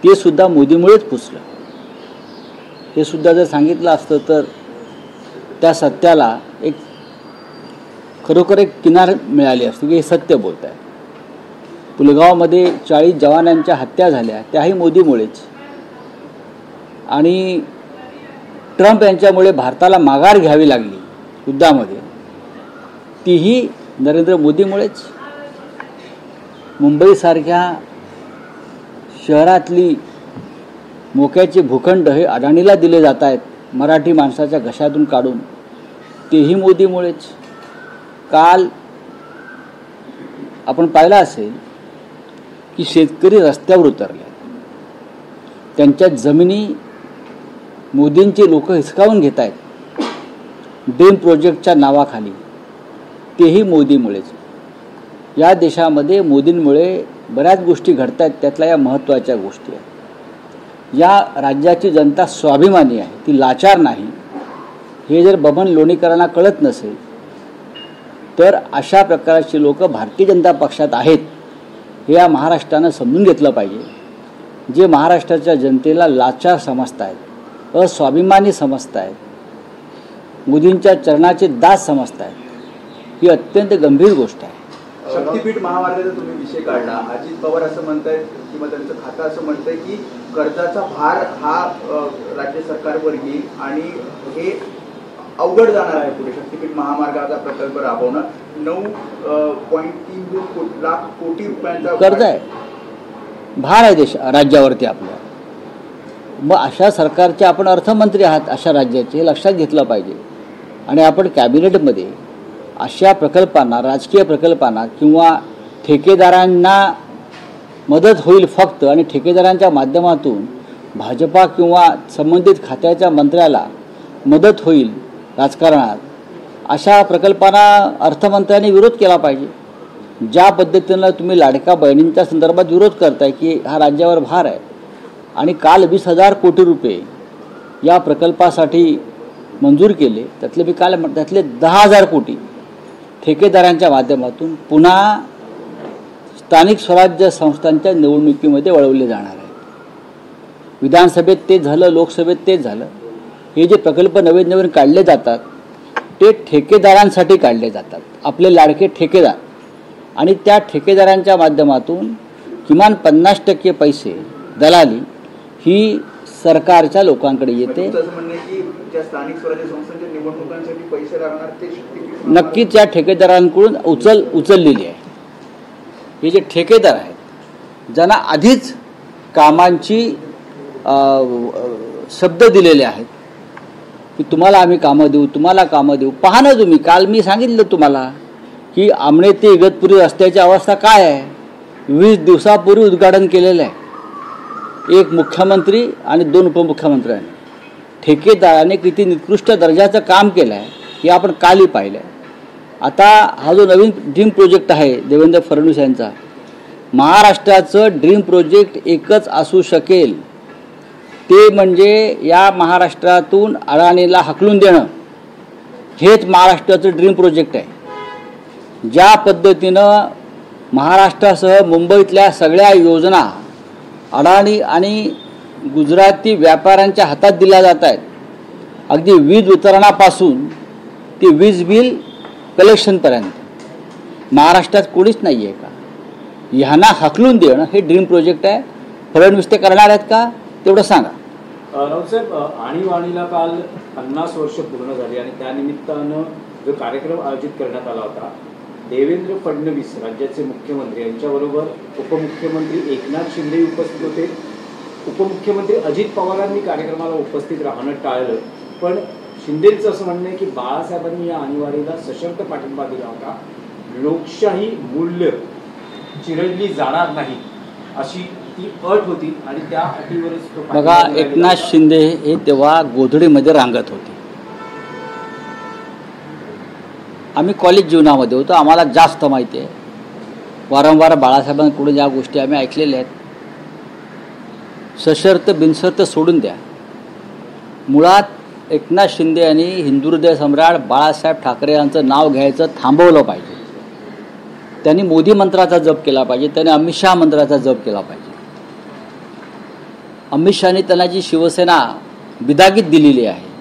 ते सुद्धा मोदीमुळेच पुसलं. हे सुद्धा जर सांगितलं असतं तर त्या सत्याला एक खरोखर एक किनार मिळाली असती की हे सत्य बोलत आहे. पुलगावमध्ये 40 जवानांच्या हत्या झाल्या त्याही मोदीमुळेच, आणि ट्रम्प यांच्यामुळे भारताला माघार घ्यावी लागली युद्धामध्ये, तीही नरेंद्र मोदीमुळेच. मुंबईसारख्या शहरातली मोक्याचे भूखंड हे अडाणीला दिले जात आहेत मराठी माणसाच्या घशातून काढून, तेही मोदीमुळेच. काल आपण पाहिलं असेल की शेतकरी रस्त्यावर उतरले, त्यांच्या जमिनी मोदींचे लोक हिसकावून घेत आहेत ड्रीम प्रोजेक्टच्या नावाखाली, तेही मोदीमुळेच. या देशामध्ये मोदींमुळे बऱ्याच गोष्टी घडत आहेत, त्यातल्या या महत्त्वाच्या गोष्टी आहेत. या राज्याची जनता स्वाभिमानी आहे, ती लाचार नाही. हे जर बबन लोणीकरांना कळत नसेल तर अशा प्रकारची लोक भारतीय जनता पक्षात आहेत हे या महाराष्ट्रानं समजून घेतलं पाहिजे. जे महाराष्ट्राच्या जनतेला लाचार समजत आहेत, अस्वाभिमानी समजत आहेत, मोदींच्या चरणाचे दास समजत आहेत, ही अत्यंत गंभीर गोष्ट आहे. शक्तीपीठ महामार्गाचा तुम्ही विषय काढला. अजित पवार असं म्हणतायत किंवा त्यांचं खातं असं म्हणतंय की कर्जाचा भार हा राज्य सरकारवर येईल आणि हे अवघड जाणार आहे पुढे. शक्तीपीठ महामार्गाचा प्रकल्प राबवणं 9.32 लाख कोटी रुपयांचा कर्ज आहे, भार आहे देश राज्यावरती आपल्या. मग अशा सरकारचे आपण अर्थमंत्री आहात, अशा राज्याचे, हे लक्षात घेतलं पाहिजे. आणि आपण कॅबिनेटमध्ये अशा प्रकल्पांना, राजकीय प्रकल्पांना किंवा ठेकेदारांना मदत होईल फक्त, आणि ठेकेदारांच्या माध्यमातून भाजपा किंवा संबंधित खात्याच्या मंत्र्याला मदत होईल राजकारणात, अशा प्रकल्पांना अर्थमंत्र्यांनी विरोध केला पाहिजे. ज्या पद्धतीनं तुम्ही लाडक्या बहिणींच्या संदर्भात विरोध करताय की हा राज्यावर भार आहे, आणि काल 20,000 कोटी रुपये या प्रकल्पासाठी मंजूर केले, त्यातले 10,000 कोटी ठेकेदारांच्या माध्यमातून पुन्हा स्थानिक स्वराज्य संस्थांच्या निवडणुकीमध्ये वळवले जाणार आहे. विधानसभेत तेच झालं, लोकसभेत तेच झालं. हे जे प्रकल्प नवीन नवीन काढले जातात ते ठेकेदारांसाठी काढले जातात, आपले लाडके ठेकेदार, आणि त्या ठेकेदारांच्या माध्यमातून किमान 50% पैसे दलाली ही सरकारच्या लोकांकडे येते. नक्कीच या ठेकेदारांकडून उचललेली आहे. हे जे ठेकेदार आहेत ज्यांना आधीच कामांची शब्द दिलेले आहेत की तुम्हाला आम्ही कामं देऊ, तुम्हाला कामं देऊ. पहा ना तुम्ही, काल मी सांगितलं तुम्हाला की आमणे ते इगतपुरी रस्त्याची अवस्था काय आहे. 20 दिवसापूर्वी उद्घाटन केलेलं आहे. एक मुख्यमंत्री आणि 2 उपमुख्यमंत्र्यांनी. ठेकेदाराने किती निकृष्ट दर्जाचं काम केलं आहे हे आपण कालही पाहिलं आहे. आता हा जो नवीन ड्रीम प्रोजेक्ट आहे देवेंद्र फडणवीस यांचा, महाराष्ट्राचं ड्रीम प्रोजेक्ट एकच असू शकेल, ते म्हणजे या महाराष्ट्रातून अडाणीला हाकलून देणं. हेच महाराष्ट्राचं ड्रीम प्रोजेक्ट आहे. ज्या पद्धतीनं महाराष्ट्रासह मुंबईतल्या सगळ्या योजना अडाणी आणि गुजराती व्यापाऱ्यांच्या हातात दिल्या जात आहेत, अगदी वीज वितरणापासून ते वीज बिल कलेक्शनपर्यंत, महाराष्ट्रात कोणीच नाही आहे का? ह्यांना हाकलून देणं हे ड्रीम प्रोजेक्ट आहे. फडणवीस ते करणार आहेत का तेवढं सांगा. राऊतसाहेब, आणीबाणीला काल 50 वर्ष पूर्ण झाली आणि त्यानिमित्तानं जो कार्यक्रम आयोजित करण्यात आला होता, देवेंद्र फडणवीस राज्याचे मुख्यमंत्री यांच्याबरोबर उपमुख्यमंत्री एकनाथ शिंदे उपस्थित होते. उपमुख्यमंत्री अजित पवारांनी कार्यक्रमाला उपस्थित राहणं टाळलं, पण शिंदेंचं असं म्हणणं आहे की बाळासाहेबांनी या आणीबाणीला सशर्त पाठिंबा दिला होता. लोकशाही मूल्य चिरडली जाणार नाही अशी ती अट होती आणि त्या अटीवरच बघा, एकनाथ शिंदे हे तेव्हा गोधडीमध्ये रांगत होते. आम्ही कॉलेज जीवनामध्ये होतो, आम्हाला जास्त माहिती आहे. वारंवार बाळासाहेबांकडून या गोष्टी आम्ही ऐकलेल्या आहेत. सशर्त बिनशर्त सोडून द्या. मुळात एकनाथ शिंदे यांनी हिंदुहृदय सम्राट बाळासाहेब ठाकरे यांचं नाव घ्यायचं थांबवलं पाहिजे. त्यांनी मोदी मंत्राचा जप केला पाहिजे, त्यांनी अमित शहा मंत्राचा जप केला पाहिजे. अमित शहाने त्यांना जी शिवसेना बिदागीत दिलेली आहे